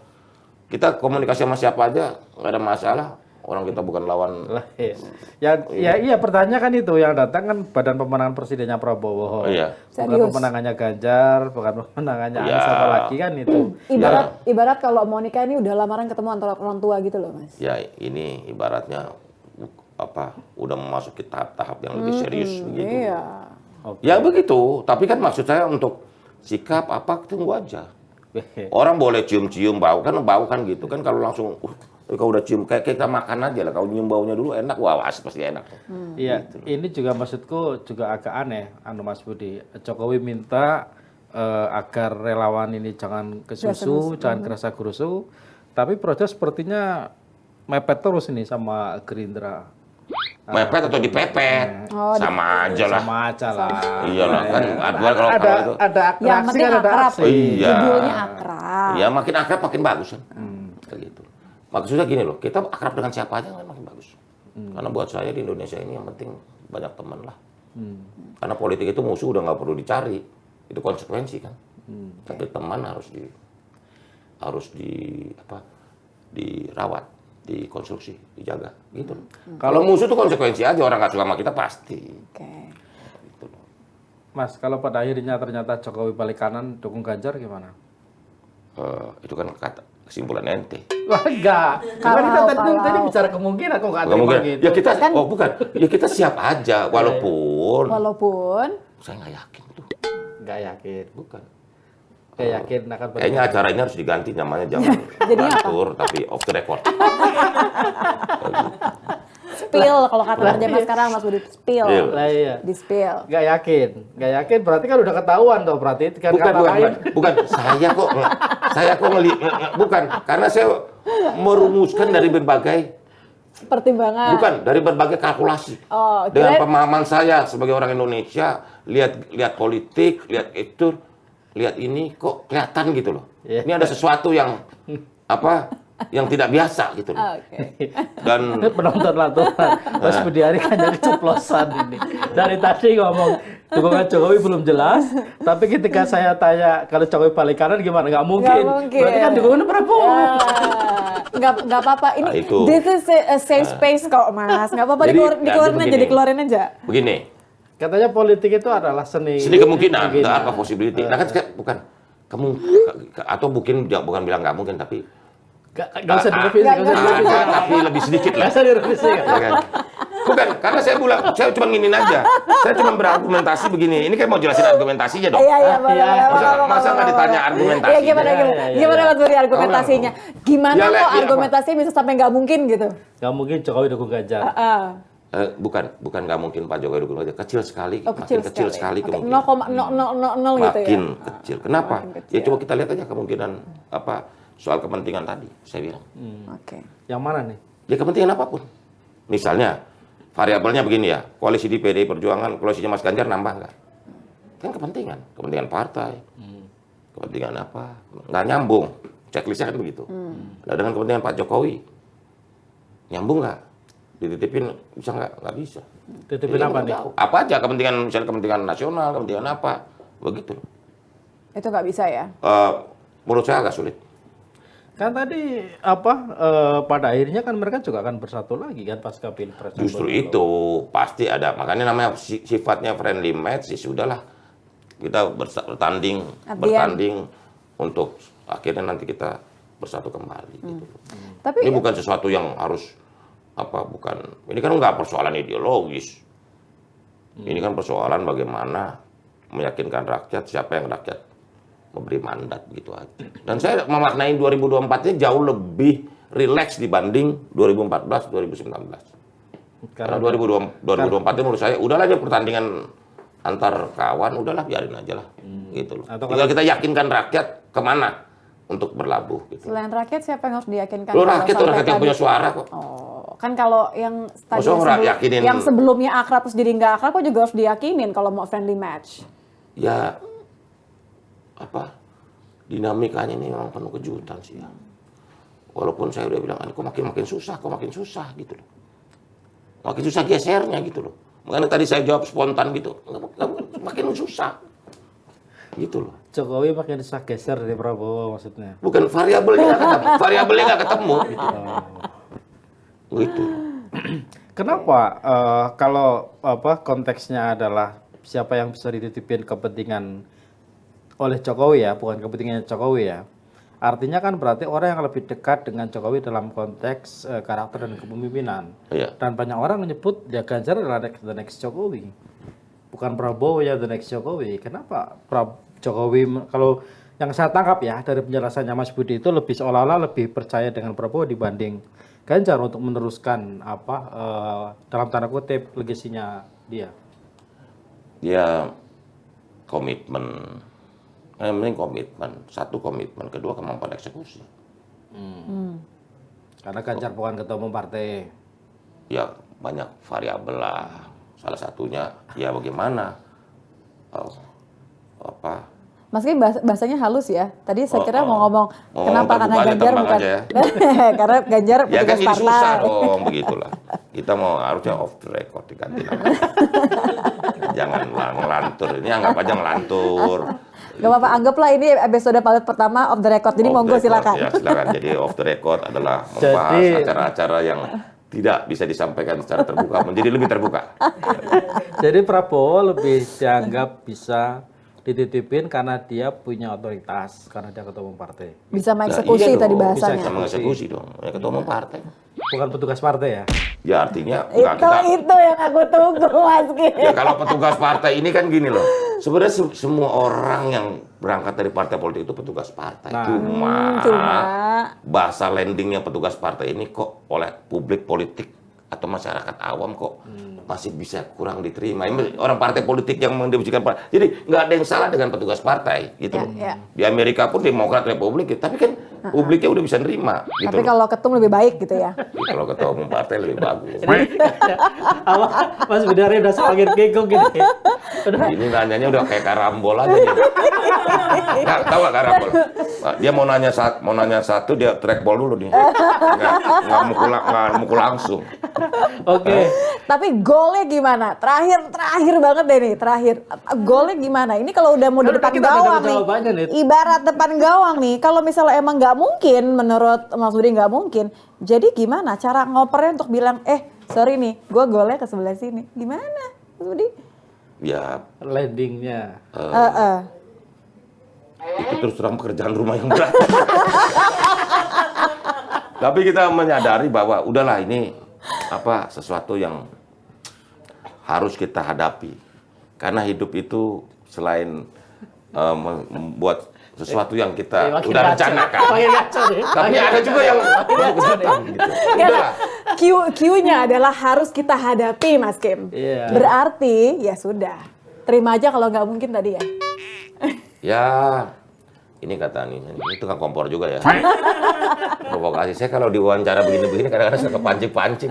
Kita komunikasi sama siapa aja nggak ada masalah. Orang kita bukan lawan. Lah, iya. Iya pertanyaannya kan itu yang datang kan badan pemenangan presidennya Prabowo. Oh, iya. Bukan Serius? pemenangannya Ganjar, bukan pemenangannya Iya. Anies apalagi kan itu. Ibarat kalau mau nikah ini udah lamaran ketemu antara orang tua gitu loh mas. Ya ini ibaratnya udah memasuki tahap-tahap yang lebih serius begitu. Iya. Ya begitu. Tapi kan maksud saya untuk sikap tunggu aja. Orang boleh cium-cium bau kan gitu kan kalau langsung kalau udah cium kayak kita makan aja lah, kalau nyium baunya dulu enak, wah pasti enak. Iya, ini juga maksudku juga agak aneh, Mas Budi. Jokowi minta agar relawan ini jangan kesusu, jangan kerasa gerusu. Tapi Projo sepertinya mepet terus ini sama Gerindra. Mepet atau dipepet, sama aja lah. Sama aja lah. Iyalah kan, kalau itu. Ada Yang aksi penting kan ada akrab. aksi. Iya. Judulnya akrab. Ya makin akrab makin bagus kan. Kayak gitu. Maksudnya gini loh, kita akrab dengan siapa aja kan makin bagus. Karena buat saya di Indonesia ini yang penting banyak teman lah. Karena politik itu musuh udah nggak perlu dicari, itu konsekuensi kan. Tapi teman dirawat, dikonstruksi, dijaga, gitu loh. Kalau musuh itu konsekuensi aja, orang nggak suka sama kita pasti. Oke. Gitu loh. Mas, kalau pada akhirnya ternyata Jokowi balik kanan, dukung Ganjar gimana? Itu kan kesimpulan ente. Wah, enggak. Karena kita tadi bicara kemungkinan, kok nggak terima gitu. Ya kita, bukan. Ya kita siap aja, walaupun saya nggak yakin tuh. Nggak yakin. Bukan. Nggak yakin akan Kayaknya acara ini harus diganti namanya jangan beratur, tapi off the record. Spill kalau kata zaman sekarang Mas Budi, spill. Lah iya. Di spill. Nggak yakin berarti kan udah ketahuan tuh, berarti kan kata lain. Bukan. Saya kok bukan, karena saya merumuskan dari berbagai Pertimbangan. bukan dari berbagai kalkulasi. Oh, Dengan pemahaman saya sebagai orang Indonesia, lihat politik, lihat itu, lihat ini kok kelihatan gitu loh. Yeah. Ini ada sesuatu yang yang tidak biasa gitu loh. Oke. Dan Penonton laturan, Mas Budiari hanya keceplosan ini. Dari tadi ngomong dukungan Jokowi belum jelas, tapi ketika saya tanya kalau Jokowi balik kanan gimana? Nggak mungkin. Berarti kan dukungannya Prabowo. Nggak apa-apa. Ini itu. this is a safe space kok, Mas. Nggak apa-apa, Jadi, dikeluarin aja, begini. dikeluarin aja. begini, Katanya politik itu adalah seni. seni kemungkinan, apa possibility. Nah kan bukan atau mungkin bukan bilang nggak mungkin, tapi Nggak usah direvisi. tapi lebih sedikit lah. Nggak usah direvisi. Ya kan? Bukan, karena saya cuma nginin aja. Saya cuma berargumentasi begini. Ini kayak mau jelasin argumentasinya dong. Iya, boleh. Masa nggak ditanya argumentasinya? Iya, gimana Mas Budi argumentasinya? Gimana Ya, kok ya, argumentasinya bisa sampai nggak mungkin gitu? Nggak mungkin Jokowi dukung Ganjar. Bukan nggak mungkin Pak Jokowi dukung aja. Kecil sekali, Oh, makin kecil sekali Oke, kemungkinan. 0,0000 gitu ya? Makin kecil. Kenapa? Makin kecil. Ya coba kita lihat aja kemungkinan soal kepentingan tadi, saya bilang. Oke. Yang mana nih? Ya kepentingan apapun. Misalnya, variabelnya begini ya, koalisi di PDI Perjuangan, koalisinya Mas Ganjar nambah nggak? Kan kepentingan partai, kepentingan apa? Nggak nyambung, checklistnya kan begitu. Nah dengan kepentingan Pak Jokowi, nyambung nggak? Dititipin bisa nggak? Nggak bisa. Titipin apa nih? Apa aja kepentingan, misalnya kepentingan nasional, kepentingan apa, begitu. Itu nggak bisa ya? Menurut saya agak sulit. Kan tadi pada akhirnya kan mereka juga akan bersatu lagi kan pasca Pilpres. Justru itu pasti ada, makanya namanya sifatnya friendly match. Ya sudahlah, kita bertanding untuk akhirnya nanti kita bersatu kembali. Gitu. Tapi Ini bukan sesuatu yang harus bukan. Ini kan nggak persoalan ideologis. Ini kan persoalan bagaimana meyakinkan rakyat, siapa yang rakyat memberi mandat gitu aja. Dan saya memaknai 2024 ini jauh lebih rileks dibanding 2014-2019. Karena 2024 itu menurut saya udahlah aja pertandingan antar kawan, udahlah biarin aja lah, gitu loh. Tinggal kita yakinkan rakyat kemana untuk berlabuh. Gitu. selain rakyat siapa yang harus diyakinkan? Rakyat yang punya suara kok. Oh, kan kalau yang tadi yakinin. yang sebelumnya akrab terus jadi nggak akrab, kok juga harus diyakinin kalau mau friendly match. Ya dinamikanya ini memang penuh kejutan sih ya. Walaupun saya udah bilang, kok makin susah gitu loh. Makin susah gesernya gitu loh. Makanya tadi saya jawab spontan gitu, makin susah gitu loh. Jokowi makin susah geser dari Prabowo maksudnya. Bukan variabelnya nggak ketemu gitu. Gitu. Kenapa kalau konteksnya adalah siapa yang bisa dititipin kepentingan oleh Jokowi ya, bukan kepentingannya Jokowi ya. Artinya kan berarti orang yang lebih dekat dengan Jokowi dalam konteks karakter dan kepemimpinan. Iya. Dan banyak orang menyebut ya Ganjar adalah the next Jokowi. Bukan Prabowo ya the next Jokowi. Kenapa Jokowi, kalau yang saya tangkap ya dari penjelasannya Mas Budi itu lebih seolah-olah lebih percaya dengan Prabowo dibanding Ganjar untuk meneruskan dalam tanda kutip legasinya dia. Dia komitmen Yang penting komitmen. Satu komitmen, kedua kemampuan eksekusi. Karena Ganjar bukan ketua umum partai. Ya banyak variabel lah. Salah satunya ya bagaimana Mas Kim bahasanya halus ya. Tadi saya kira mau ngomong Oh, kenapa karena terbuka aja, Ganjar tembak bukan aja ya. karena Ganjar ya kan petugas ini susah partai. dong begitulah. Kita mau harusnya off the record diganti nama. Jangan ngelantur. Ini anggap aja ngelantur. Gak apa-apa, anggaplah ini episode pilot pertama off the record. Jadi Off monggo the record, silakan. Ya silakan. Jadi off the record adalah membahas Jadi- acara-acara yang tidak bisa disampaikan secara terbuka menjadi lebih terbuka. Jadi Prabowo lebih dianggap bisa dititipin karena dia punya otoritas, karena dia ketua umum partai. Bisa Nah, mengeksekusi iya tadi dong, bahasanya. Bisa mengeksekusi dong. Ya, ketua umum partai. Bukan petugas partai ya? Ya artinya enggak Itu kita. itu yang aku tunggu Mas Kim. Ya kalau petugas partai ini kan gini loh. Sebenarnya semua orang yang berangkat dari partai politik itu petugas partai. Nah. Cuma Bahasa landingnya petugas partai ini kok oleh publik politik atau masyarakat awam kok masih bisa kurang diterima. Ini orang partai politik yang mendefinisikan partai. Jadi nggak ada yang salah dengan petugas partai gitu loh. ya. Di Amerika pun Demokrat Republik, tapi kan publiknya udah bisa nerima gitu tapi loh. kalau ketum lebih baik gitu ya. Jadi kalau ketua umum partai lebih bagus. Apa? Mas Bidari udah semakin kekok gini. Udah. Ini nanyanya udah kayak karambol aja nih. Nggak tahu nggak karambol? Nah, dia mau nanya satu dia trackball dulu nih. Nggak mukul langsung. Oke. Tapi golnya gimana? Terakhir banget deh nih, terakhir. Golnya gimana? Ini kalau udah mau di Kan depan kita ada gawang nih. jawabannya, Nit. Ibarat depan gawang nih, kalau misalnya emang nggak mungkin, menurut Mas Budi nggak mungkin. Jadi gimana cara ngopernya untuk bilang, sorry nih, gue golnya ke sebelah sini. Gimana, Mas Budi? Ya Landingnya. itu terus terang pekerjaan rumah yang berat. Tapi kita menyadari bahwa udahlah ini sesuatu yang harus kita hadapi. Karena hidup itu selain membuat sesuatu yang kita Makin udah ngaco. rencanakan. Makin ngaco nih. Tapi ada juga yang baru kelihatan gitu. Udahlah. Q-nya adalah harus kita hadapi, Mas Kim. Iya. Berarti ya sudah, terima aja kalau nggak mungkin tadi ya. Ya, ini kata ini tukang kompor juga ya. Provokasi saya kalau diwawancara begini-begini kadang-kadang suka kepancing-pancing.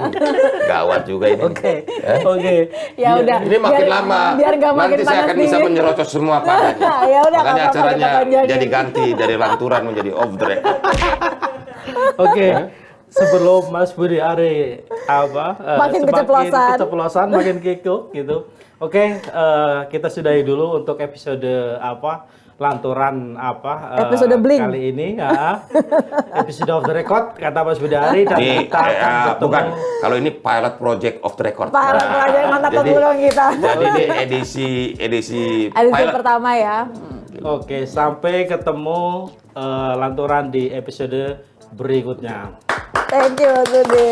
Gawat juga ini. Oke. Oke. Ya udah. Ini makin biar- lama. biar nggak makin Nanti saya panas akan bisa dingin. menyerocos semua padanya. Ya udah, Makanya nggak apa-apa, acaranya kita panjangin. jadi ganti dari lanturan menjadi off the record. Oke. Sebelum Mas Budi Ari Makin semakin keceplosan. makin kekok gitu. Oke, kita sudahi dulu untuk episode lanturan Episode bling. kali ini episode of the record kata Mas Budi Ari dan Ini kita akan ketemu. bukan. Kalau ini pilot project off the record. Pak aja mantap jadi- dulu dong kita. Jadi ini edisi Edisi pilot. pertama ya. Oke, sampai ketemu lanturan di episode berikutnya. Thank you Mas Budi.